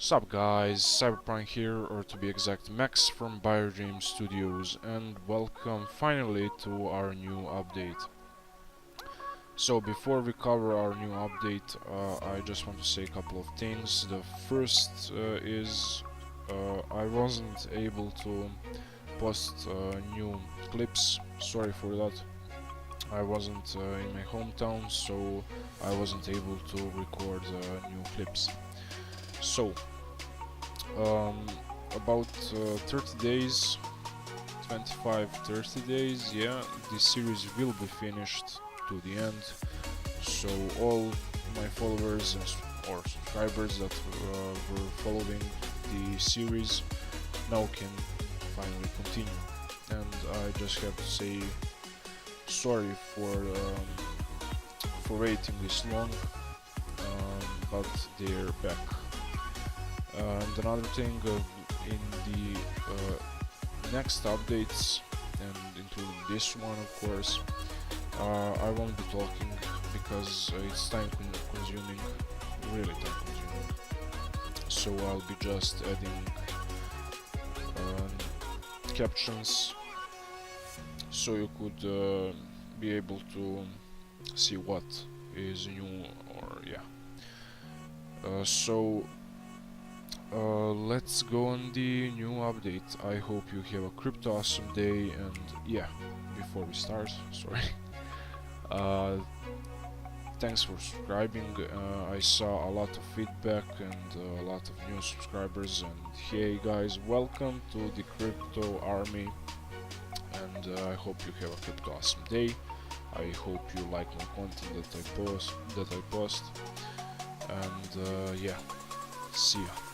Sup guys, Cyberpunk here, or to be exact, Max from Biodream Studios, and welcome finally to our new update. So before we cover our new update, I just want to say a couple of things. The first is I wasn't able to post new clips, sorry for that. I wasn't in my hometown, so I wasn't able to record new clips. So, um, about 30 days, 25-30 days, yeah, this series will be finished to the end. So all my followers or subscribers that were following the series now can finally continue. And I just have to say sorry for waiting this long, but they're back. And another thing, in the next updates, and including this one of course, I won't be talking because it's time consuming, really time consuming. So I'll be just adding captions so you could be able to see what is new, or yeah. Let's go on the new update. I hope you have a crypto awesome day, and yeah, before we start, sorry. Thanks for subscribing. I saw a lot of feedback and a lot of new subscribers, and hey guys, welcome to the crypto army, and I hope you have a crypto awesome day. I hope you like my content that I post, and yeah, see ya.